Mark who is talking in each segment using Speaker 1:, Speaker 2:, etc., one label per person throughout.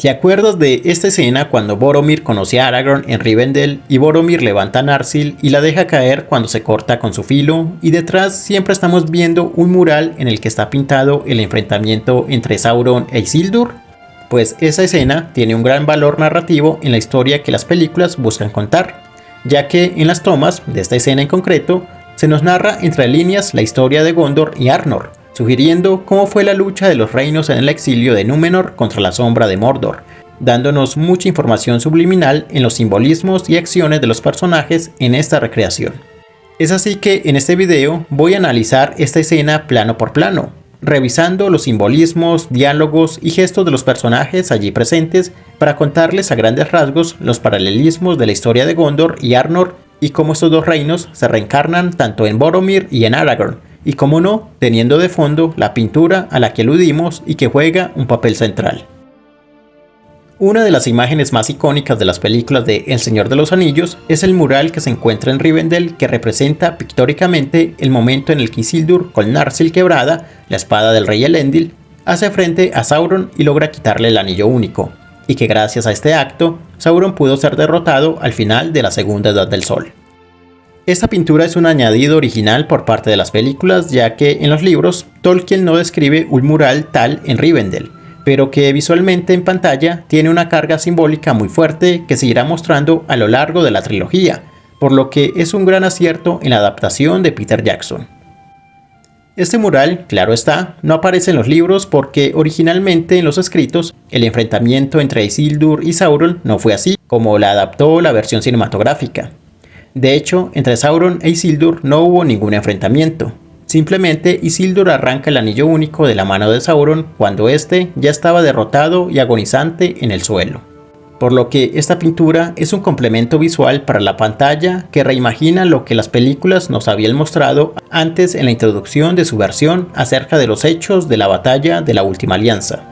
Speaker 1: ¿Te acuerdas de esta escena cuando Boromir conoce a Aragorn en Rivendell y Boromir levanta a Narsil y la deja caer cuando se corta con su filo? Y detrás siempre estamos viendo un mural en el que está pintado el enfrentamiento entre Sauron e Isildur. Pues esa escena tiene un gran valor narrativo en la historia que las películas buscan contar, ya que en las tomas de esta escena en concreto se nos narra entre líneas la historia de Gondor y Arnor, sugiriendo cómo fue la lucha de los reinos en el exilio de Númenor contra la sombra de Mordor, dándonos mucha información subliminal en los simbolismos y acciones de los personajes en esta recreación. Es así que en este video voy a analizar esta escena plano por plano, revisando los simbolismos, diálogos y gestos de los personajes allí presentes para contarles a grandes rasgos los paralelismos de la historia de Gondor y Arnor y cómo estos dos reinos se reencarnan tanto en Boromir y en Aragorn, y como no, teniendo de fondo la pintura a la que aludimos y que juega un papel central. Una de las imágenes más icónicas de las películas de El Señor de los Anillos es el mural que se encuentra en Rivendell, que representa pictóricamente el momento en el que Isildur, con Narsil quebrada, la espada del rey Elendil, hace frente a Sauron y logra quitarle el anillo único, y que gracias a este acto, Sauron pudo ser derrotado al final de la Segunda Edad del Sol. Esta pintura es un añadido original por parte de las películas, ya que en los libros Tolkien no describe un mural tal en Rivendell, pero que visualmente en pantalla tiene una carga simbólica muy fuerte que se irá mostrando a lo largo de la trilogía, por lo que es un gran acierto en la adaptación de Peter Jackson. Este mural, claro está, no aparece en los libros porque originalmente en los escritos el enfrentamiento entre Isildur y Sauron no fue así como la adaptó la versión cinematográfica. De hecho, entre Sauron e Isildur no hubo ningún enfrentamiento. Simplemente Isildur arranca el anillo único de la mano de Sauron cuando éste ya estaba derrotado y agonizante en el suelo. Por lo que esta pintura es un complemento visual para la pantalla que reimagina lo que las películas nos habían mostrado antes en la introducción de su versión acerca de los hechos de la batalla de la Última Alianza.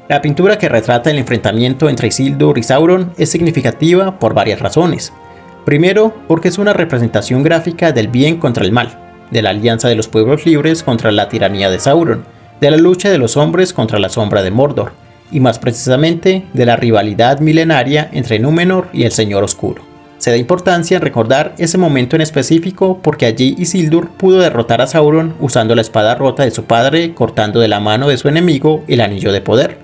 Speaker 1: La pintura que retrata el enfrentamiento entre Isildur y Sauron es significativa por varias razones. Primero, porque es una representación gráfica del bien contra el mal, de la alianza de los pueblos libres contra la tiranía de Sauron, de la lucha de los hombres contra la sombra de Mordor, y más precisamente de la rivalidad milenaria entre Númenor y el Señor Oscuro. Se da importancia en recordar ese momento en específico porque allí Isildur pudo derrotar a Sauron usando la espada rota de su padre, cortando de la mano de su enemigo el anillo de poder,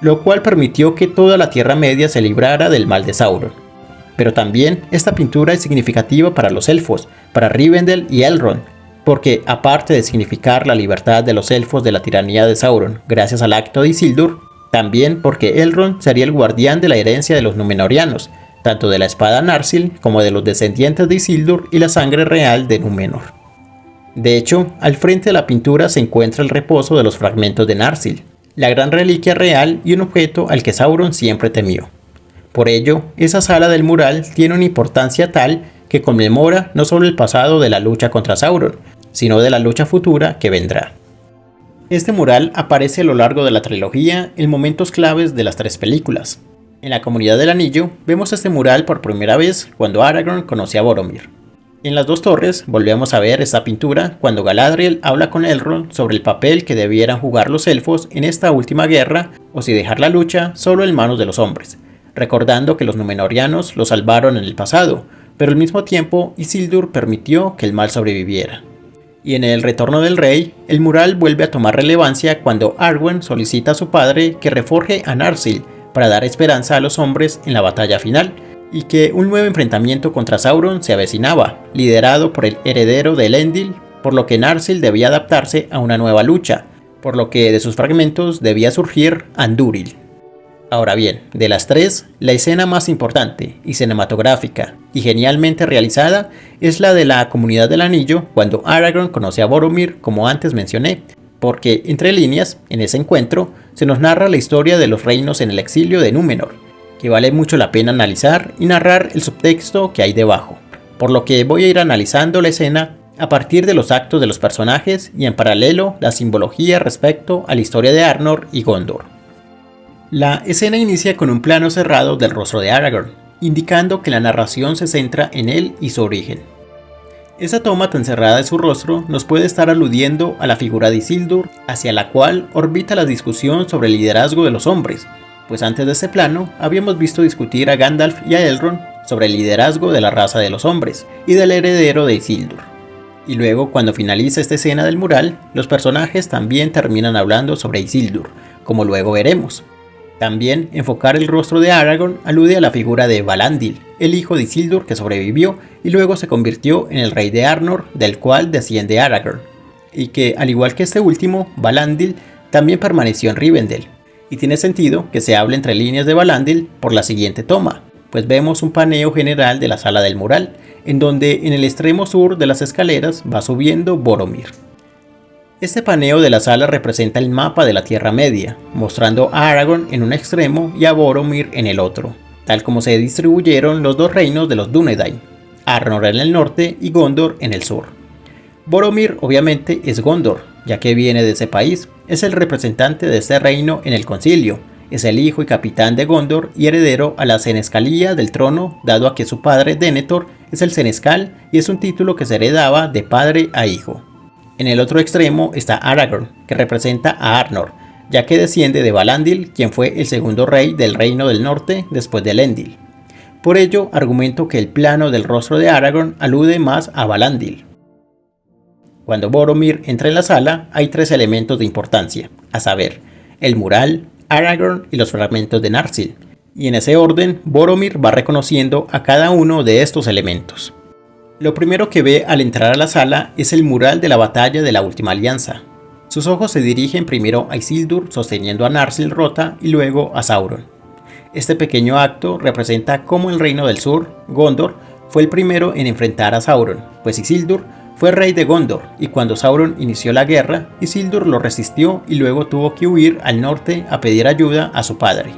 Speaker 1: lo cual permitió que toda la Tierra Media se librara del mal de Sauron. Pero también esta pintura es significativa para los elfos, para Rivendell y Elrond, porque aparte de significar la libertad de los elfos de la tiranía de Sauron gracias al acto de Isildur, también porque Elrond sería el guardián de la herencia de los Númenóreanos, tanto de la espada Narsil como de los descendientes de Isildur y la sangre real de Númenor. De hecho, al frente de la pintura se encuentra el reposo de los fragmentos de Narsil, la gran reliquia real y un objeto al que Sauron siempre temió. Por ello, esa sala del mural tiene una importancia tal que conmemora no solo el pasado de la lucha contra Sauron, sino de la lucha futura que vendrá. Este mural aparece a lo largo de la trilogía en momentos claves de las tres películas. En la Comunidad del Anillo vemos este mural por primera vez cuando Aragorn conoce a Boromir. En las dos torres volvemos a ver esta pintura cuando Galadriel habla con Elrond sobre el papel que debieran jugar los elfos en esta última guerra o si dejar la lucha solo en manos de los hombres, recordando que los Númenóreanos lo salvaron en el pasado, pero al mismo tiempo Isildur permitió que el mal sobreviviera. Y en El Retorno del Rey, el mural vuelve a tomar relevancia cuando Arwen solicita a su padre que reforje a Narsil para dar esperanza a los hombres en la batalla final, y que un nuevo enfrentamiento contra Sauron se avecinaba, liderado por el heredero de Elendil, por lo que Narsil debía adaptarse a una nueva lucha, por lo que de sus fragmentos debía surgir Andúril. Ahora bien, de las tres, la escena más importante y cinematográfica y genialmente realizada es la de la Comunidad del Anillo cuando Aragorn conoce a Boromir, como antes mencioné, porque entre líneas, en ese encuentro, se nos narra la historia de los reinos en el exilio de Númenor, que vale mucho la pena analizar y narrar el subtexto que hay debajo, por lo que voy a ir analizando la escena a partir de los actos de los personajes y en paralelo la simbología respecto a la historia de Arnor y Gondor. La escena inicia con un plano cerrado del rostro de Aragorn, indicando que la narración se centra en él y su origen. Esa toma tan cerrada de su rostro nos puede estar aludiendo a la figura de Isildur, hacia la cual orbita la discusión sobre el liderazgo de los hombres, pues antes de ese plano habíamos visto discutir a Gandalf y a Elrond sobre el liderazgo de la raza de los hombres y del heredero de Isildur. Y luego, cuando finaliza esta escena del mural, los personajes también terminan hablando sobre Isildur, como luego veremos. También enfocar el rostro de Aragorn alude a la figura de Valandil, el hijo de Isildur que sobrevivió y luego se convirtió en el rey de Arnor, del cual desciende Aragorn, y que, al igual que este último, Valandil también permaneció en Rivendell. Y tiene sentido que se hable entre líneas de Valandil por la siguiente toma, pues vemos un paneo general de la sala del mural, en donde en el extremo sur de las escaleras va subiendo Boromir. Este paneo de la sala representa el mapa de la Tierra Media, mostrando a Aragorn en un extremo y a Boromir en el otro, tal como se distribuyeron los dos reinos de los Dúnedain, Arnor en el norte y Gondor en el sur. Boromir obviamente es Gondor, ya que viene de ese país, es el representante de este reino en el concilio, es el hijo y capitán de Gondor y heredero a la senescalía del trono, dado a que su padre Denethor es el senescal y es un título que se heredaba de padre a hijo. En el otro extremo está Aragorn, que representa a Arnor, ya que desciende de Valandil, quien fue el segundo rey del Reino del Norte después de Elendil. Por ello, argumento que el plano del rostro de Aragorn alude más a Valandil. Cuando Boromir entra en la sala, hay tres elementos de importancia, a saber, el mural, Aragorn y los fragmentos de Narsil, y en ese orden, Boromir va reconociendo a cada uno de estos elementos. Lo primero que ve al entrar a la sala es el mural de la batalla de la Última Alianza. Sus ojos se dirigen primero a Isildur sosteniendo a Narsil rota y luego a Sauron. Este pequeño acto representa cómo el Reino del Sur, Gondor, fue el primero en enfrentar a Sauron, pues Isildur fue rey de Gondor y cuando Sauron inició la guerra, Isildur lo resistió y luego tuvo que huir al norte a pedir ayuda a su padre.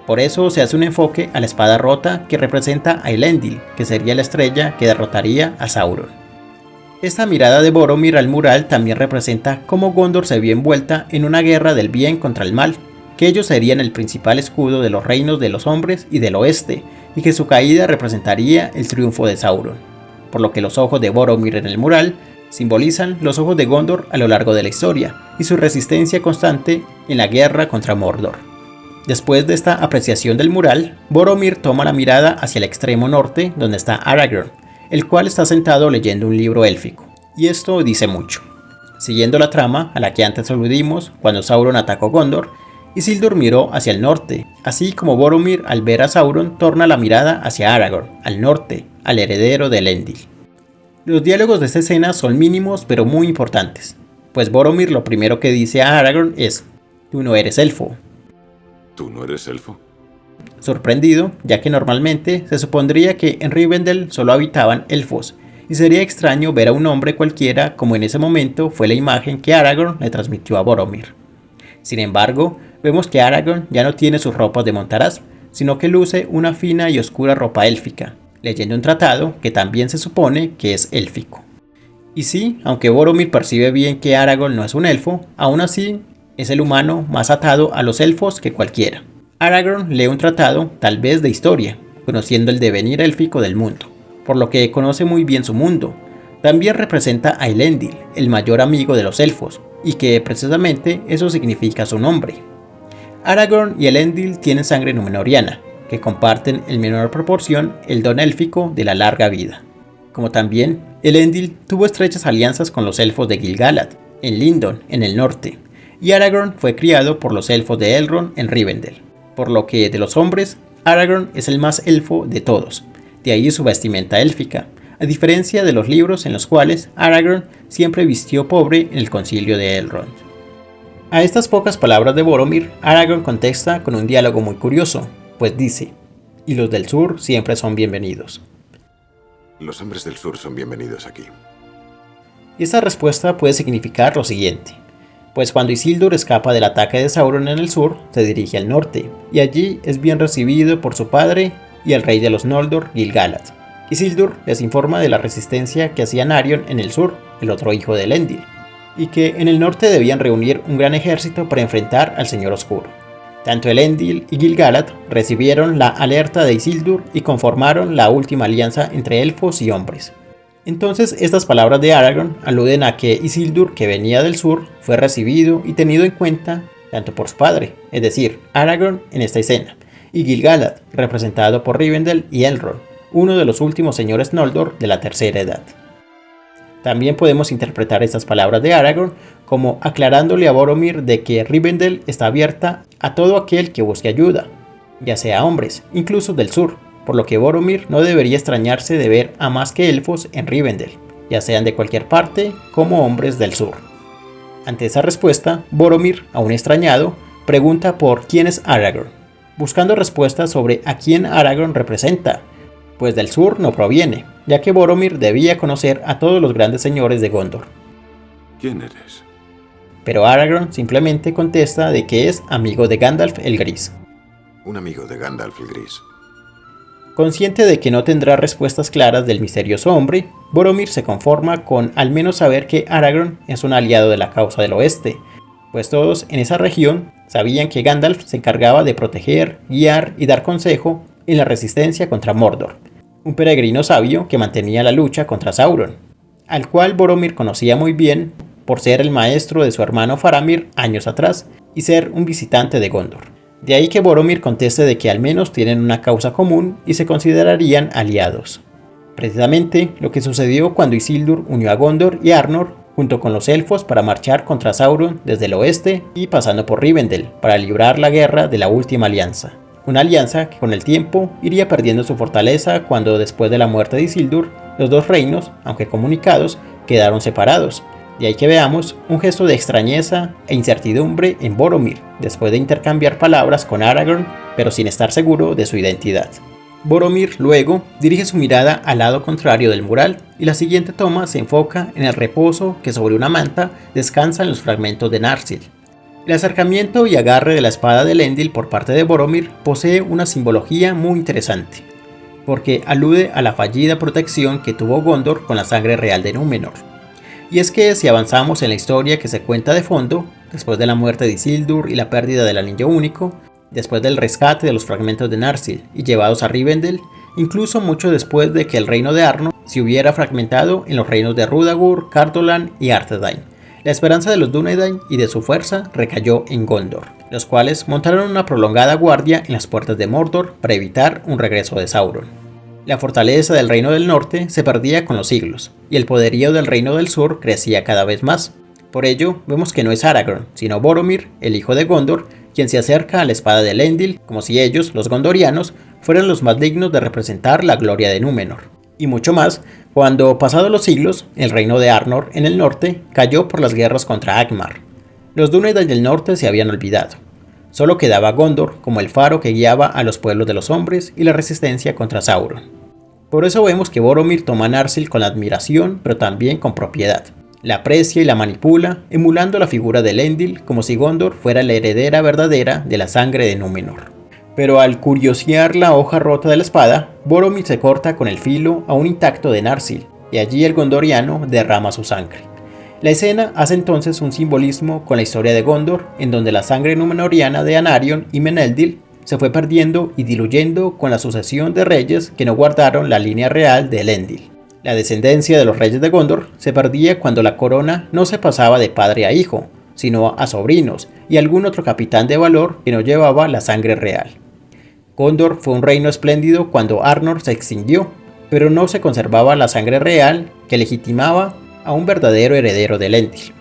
Speaker 1: Por eso se hace un enfoque a la espada rota que representa a Elendil, que sería la estrella que derrotaría a Sauron. Esta mirada de Boromir al mural también representa cómo Gondor se vio envuelta en una guerra del bien contra el mal, que ellos serían el principal escudo de los reinos de los hombres y del oeste, y que su caída representaría el triunfo de Sauron. Por lo que los ojos de Boromir en el mural simbolizan los ojos de Gondor a lo largo de la historia, y su resistencia constante en la guerra contra Mordor. Después de esta apreciación del mural, Boromir toma la mirada hacia el extremo norte donde está Aragorn, el cual está sentado leyendo un libro élfico, y esto dice mucho. Siguiendo la trama a la que antes aludimos cuando Sauron atacó Gondor, Isildur miró hacia el norte, así como Boromir al ver a Sauron torna la mirada hacia Aragorn, al norte, al heredero de Elendil. Los diálogos de esta escena son mínimos pero muy importantes, pues Boromir lo primero que dice a Aragorn es: "Tú no eres elfo".
Speaker 2: ¿Tú no eres elfo?
Speaker 1: Sorprendido, ya que normalmente se supondría que en Rivendell solo habitaban elfos, y sería extraño ver a un hombre cualquiera como en ese momento fue la imagen que Aragorn le transmitió a Boromir. Sin embargo, vemos que Aragorn ya no tiene sus ropas de montaraz, sino que luce una fina y oscura ropa élfica, leyendo un tratado que también se supone que es élfico. Y sí, aunque Boromir percibe bien que Aragorn no es un elfo, aún así es el humano más atado a los elfos que cualquiera. Aragorn lee un tratado, tal vez de historia, conociendo el devenir élfico del mundo, por lo que conoce muy bien su mundo. También representa a Elendil, el mayor amigo de los elfos, y que precisamente eso significa su nombre. Aragorn y Elendil tienen sangre númenoriana, que comparten en menor proporción el don élfico de la larga vida. Como también, Elendil tuvo estrechas alianzas con los elfos de Gil-galad, en Lindon, en el norte, y Aragorn fue criado por los elfos de Elrond en Rivendell, por lo que de los hombres, Aragorn es el más elfo de todos, de ahí su vestimenta élfica, a diferencia de los libros en los cuales Aragorn siempre vistió pobre en el concilio de Elrond. A estas pocas palabras de Boromir, Aragorn contesta con un diálogo muy curioso, pues dice: "Y los del sur siempre son bienvenidos".
Speaker 2: Los hombres del sur son bienvenidos aquí.
Speaker 1: Esta respuesta puede significar lo siguiente: pues cuando Isildur escapa del ataque de Sauron en el sur, se dirige al norte, y allí es bien recibido por su padre y el rey de los Noldor, Gil-galad. Isildur les informa de la resistencia que hacía Narion en el sur, el otro hijo de Elendil, y que en el norte debían reunir un gran ejército para enfrentar al Señor Oscuro. Tanto Elendil y Gil-galad recibieron la alerta de Isildur y conformaron la última alianza entre elfos y hombres. Entonces estas palabras de Aragorn aluden a que Isildur, que venía del sur, fue recibido y tenido en cuenta tanto por su padre, es decir, Aragorn en esta escena, y Gil-galad, representado por Rivendell y Elrond, uno de los últimos señores Noldor de la Tercera Edad. También podemos interpretar estas palabras de Aragorn como aclarándole a Boromir de que Rivendell está abierta a todo aquel que busque ayuda, ya sea hombres, incluso del sur, por lo que Boromir no debería extrañarse de ver a más que elfos en Rivendell, ya sean de cualquier parte como hombres del sur. Ante esa respuesta, Boromir, aún extrañado, pregunta por quién es Aragorn, buscando respuestas sobre a quién Aragorn representa, pues del sur no proviene, ya que Boromir debía conocer a todos los grandes señores de Gondor.
Speaker 2: ¿Quién eres?
Speaker 1: Pero Aragorn simplemente contesta de que es amigo de Gandalf el Gris.
Speaker 2: Un amigo de Gandalf el Gris.
Speaker 1: Consciente de que no tendrá respuestas claras del misterioso hombre, Boromir se conforma con al menos saber que Aragorn es un aliado de la causa del oeste, pues todos en esa región sabían que Gandalf se encargaba de proteger, guiar y dar consejo en la resistencia contra Mordor, un peregrino sabio que mantenía la lucha contra Sauron, al cual Boromir conocía muy bien por ser el maestro de su hermano Faramir años atrás y ser un visitante de Gondor. De ahí que Boromir conteste de que al menos tienen una causa común y se considerarían aliados. Precisamente lo que sucedió cuando Isildur unió a Gondor y Arnor junto con los elfos para marchar contra Sauron desde el oeste y pasando por Rivendell para librar la guerra de la Última Alianza. Una alianza que con el tiempo iría perdiendo su fortaleza cuando después de la muerte de Isildur, los dos reinos, aunque comunicados, quedaron separados. De ahí que veamos un gesto de extrañeza e incertidumbre en Boromir, después de intercambiar palabras con Aragorn, pero sin estar seguro de su identidad. Boromir luego dirige su mirada al lado contrario del mural y la siguiente toma se enfoca en el reposo que sobre una manta descansan los fragmentos de Narsil. El acercamiento y agarre de la espada de Elendil por parte de Boromir posee una simbología muy interesante, porque alude a la fallida protección que tuvo Gondor con la sangre real de Númenor. Y es que si avanzamos en la historia que se cuenta de fondo, después de la muerte de Isildur y la pérdida del Anillo Único, después del rescate de los fragmentos de Narsil y llevados a Rivendell, incluso mucho después de que el reino de Arnor se hubiera fragmentado en los reinos de Rhudagur, Cardolan y Arthedain, la esperanza de los Dúnedain y de su fuerza recayó en Gondor, los cuales montaron una prolongada guardia en las puertas de Mordor para evitar un regreso de Sauron. La fortaleza del Reino del Norte se perdía con los siglos, y el poderío del Reino del Sur crecía cada vez más. Por ello, vemos que no es Aragorn, sino Boromir, el hijo de Gondor, quien se acerca a la espada de Elendil, como si ellos, los gondorianos, fueran los más dignos de representar la gloria de Númenor. Y mucho más, cuando, pasados los siglos, el reino de Arnor en el norte cayó por las guerras contra Angmar. Los Dúnedain del norte se habían olvidado. Solo quedaba Gondor como el faro que guiaba a los pueblos de los hombres y la resistencia contra Sauron. Por eso vemos que Boromir toma a Narsil con admiración, pero también con propiedad. La aprecia y la manipula, emulando la figura de Elendil como si Gondor fuera la heredera verdadera de la sangre de Númenor. Pero al curiosear la hoja rota de la espada, Boromir se corta con el filo aún intacto de Narsil, y allí el gondoriano derrama su sangre. La escena hace entonces un simbolismo con la historia de Gondor, en donde la sangre númenoriana de Anarion y Meneldil se fue perdiendo y diluyendo con la sucesión de reyes que no guardaron la línea real de Elendil. La descendencia de los reyes de Gondor se perdía cuando la corona no se pasaba de padre a hijo, sino a sobrinos y algún otro capitán de valor que no llevaba la sangre real. Gondor fue un reino espléndido cuando Arnor se extinguió, pero no se conservaba la sangre real que legitimaba a un verdadero heredero de Elendil,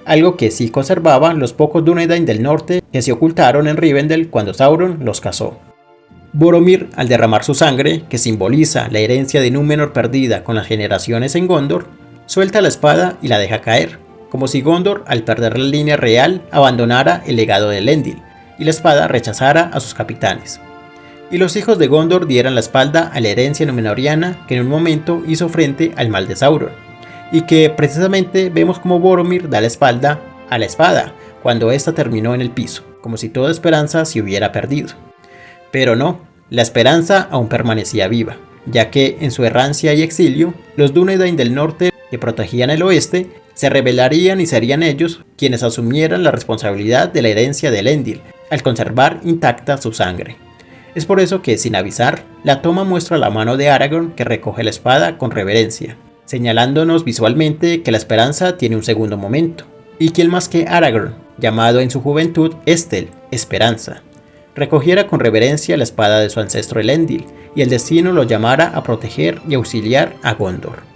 Speaker 1: algo que sí conservaban los pocos Dúnedain del norte que se ocultaron en Rivendell cuando Sauron los cazó. Boromir, al derramar su sangre, que simboliza la herencia de Númenor perdida con las generaciones en Gondor, suelta la espada y la deja caer, como si Gondor, al perder la línea real, abandonara el legado de Elendil, y la espada rechazara a sus capitanes. Y los hijos de Gondor dieran la espalda a la herencia númenoriana que en un momento hizo frente al mal de Sauron, y que precisamente vemos como Boromir da la espalda a la espada cuando ésta terminó en el piso, como si toda esperanza se hubiera perdido. Pero no, la esperanza aún permanecía viva, ya que en su errancia y exilio, los Dúnedain del norte que protegían el oeste se rebelarían y serían ellos quienes asumieran la responsabilidad de la herencia de Elendil, al conservar intacta su sangre. Es por eso que, sin avisar, la toma muestra la mano de Aragorn que recoge la espada con reverencia, señalándonos visualmente que la esperanza tiene un segundo momento. ¿Y quién más que Aragorn, llamado en su juventud Estel, Esperanza, recogiera con reverencia la espada de su ancestro Elendil y el destino lo llamara a proteger y auxiliar a Gondor.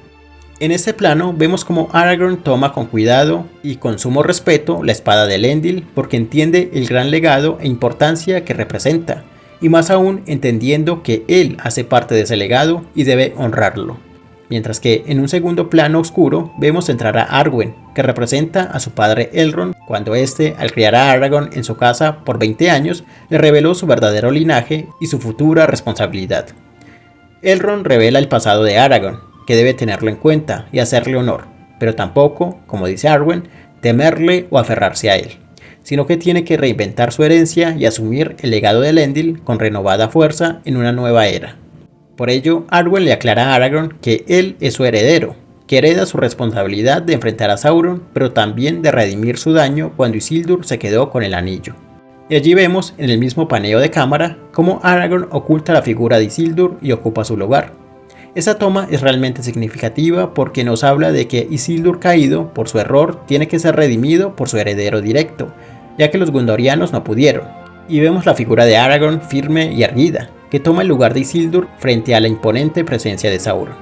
Speaker 1: En este plano vemos como Aragorn toma con cuidado y con sumo respeto la espada de Elendil porque entiende el gran legado e importancia que representa, y más aún entendiendo que él hace parte de ese legado y debe honrarlo. Mientras que en un segundo plano oscuro vemos entrar a Arwen, que representa a su padre Elrond, cuando éste, al criar a Aragorn en su casa por 20 años, le reveló su verdadero linaje y su futura responsabilidad. Elrond revela el pasado de Aragorn, que debe tenerlo en cuenta y hacerle honor, pero tampoco, como dice Arwen, temerle o aferrarse a él, sino que tiene que reinventar su herencia y asumir el legado de Elendil con renovada fuerza en una nueva era. Por ello, Arwen le aclara a Aragorn que él es su heredero, que hereda su responsabilidad de enfrentar a Sauron, pero también de redimir su daño cuando Isildur se quedó con el anillo. Y allí vemos, en el mismo paneo de cámara, cómo Aragorn oculta la figura de Isildur y ocupa su lugar. Esta toma es realmente significativa porque nos habla de que Isildur caído por su error tiene que ser redimido por su heredero directo, ya que los gondorianos no pudieron. Y vemos la figura de Aragorn firme y erguida, que toma el lugar de Isildur frente a la imponente presencia de Sauron.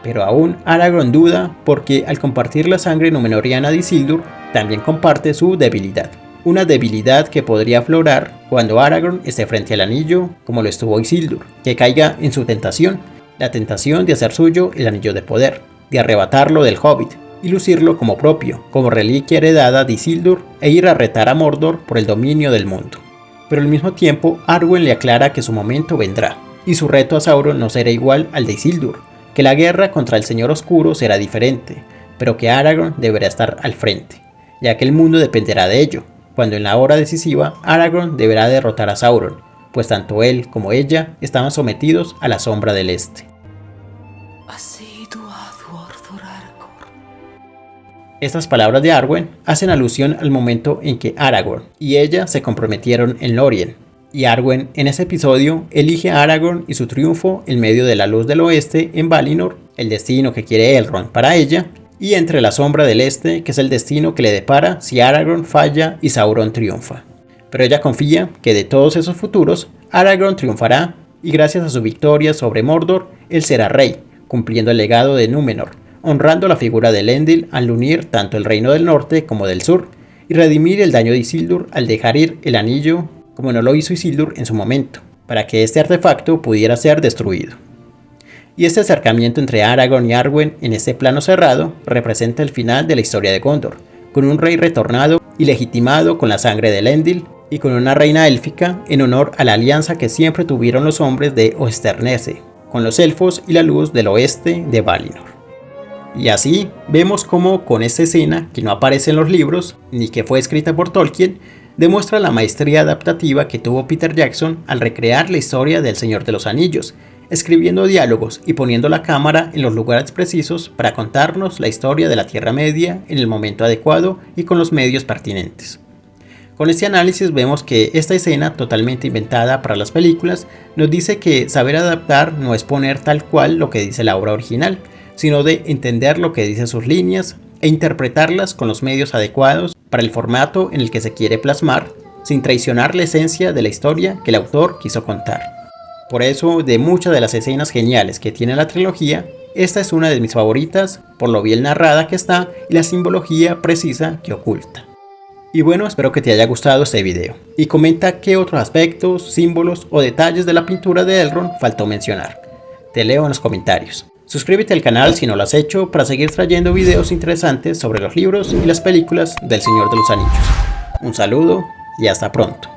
Speaker 1: Pero aún Aragorn duda porque al compartir la sangre númenoriana de Isildur, también comparte su debilidad. Una debilidad que podría aflorar cuando Aragorn esté frente al anillo, como lo estuvo Isildur, que caiga en su tentación, la tentación de hacer suyo el anillo de poder, de arrebatarlo del Hobbit y lucirlo como propio, como reliquia heredada de Isildur e ir a retar a Mordor por el dominio del mundo. Pero al mismo tiempo Arwen le aclara que su momento vendrá, y su reto a Sauron no será igual al de Isildur, que la guerra contra el Señor Oscuro será diferente, pero que Aragorn deberá estar al frente, ya que el mundo dependerá de ello, cuando en la hora decisiva Aragorn deberá derrotar a Sauron, pues tanto él como ella estaban sometidos a la sombra del Este. Estas palabras de Arwen hacen alusión al momento en que Aragorn y ella se comprometieron en Lórien, y Arwen en ese episodio elige a Aragorn y su triunfo en medio de la luz del oeste en Valinor, el destino que quiere Elrond para ella, y entre la sombra del este, que es el destino que le depara si Aragorn falla y Sauron triunfa. Pero ella confía que de todos esos futuros, Aragorn triunfará, y gracias a su victoria sobre Mordor, él será rey, cumpliendo el legado de Númenor, honrando la figura de Elendil al unir tanto el reino del norte como del sur, y redimir el daño de Isildur al dejar ir el anillo, como no lo hizo Isildur en su momento, para que este artefacto pudiera ser destruido. Y este acercamiento entre Aragorn y Arwen en este plano cerrado representa el final de la historia de Gondor, con un rey retornado y legitimado con la sangre de Elendil, y con una reina élfica en honor a la alianza que siempre tuvieron los hombres de Oesternese, con los elfos y la luz del oeste de Valinor. Y así vemos cómo con esta escena, que no aparece en los libros, ni que fue escrita por Tolkien, demuestra la maestría adaptativa que tuvo Peter Jackson al recrear la historia del Señor de los Anillos, escribiendo diálogos y poniendo la cámara en los lugares precisos para contarnos la historia de la Tierra Media en el momento adecuado y con los medios pertinentes. Con este análisis vemos que esta escena, totalmente inventada para las películas, nos dice que saber adaptar no es poner tal cual lo que dice la obra original, sino de entender lo que dice sus líneas e interpretarlas con los medios adecuados para el formato en el que se quiere plasmar, sin traicionar la esencia de la historia que el autor quiso contar. Por eso, de muchas de las escenas geniales que tiene la trilogía, esta es una de mis favoritas por lo bien narrada que está y la simbología precisa que oculta. Y bueno, espero que te haya gustado este video, y comenta qué otros aspectos, símbolos o detalles de la pintura de Elrond faltó mencionar. Te leo en los comentarios. Suscríbete al canal si no lo has hecho para seguir trayendo videos interesantes sobre los libros y las películas del Señor de los Anillos. Un saludo y hasta pronto.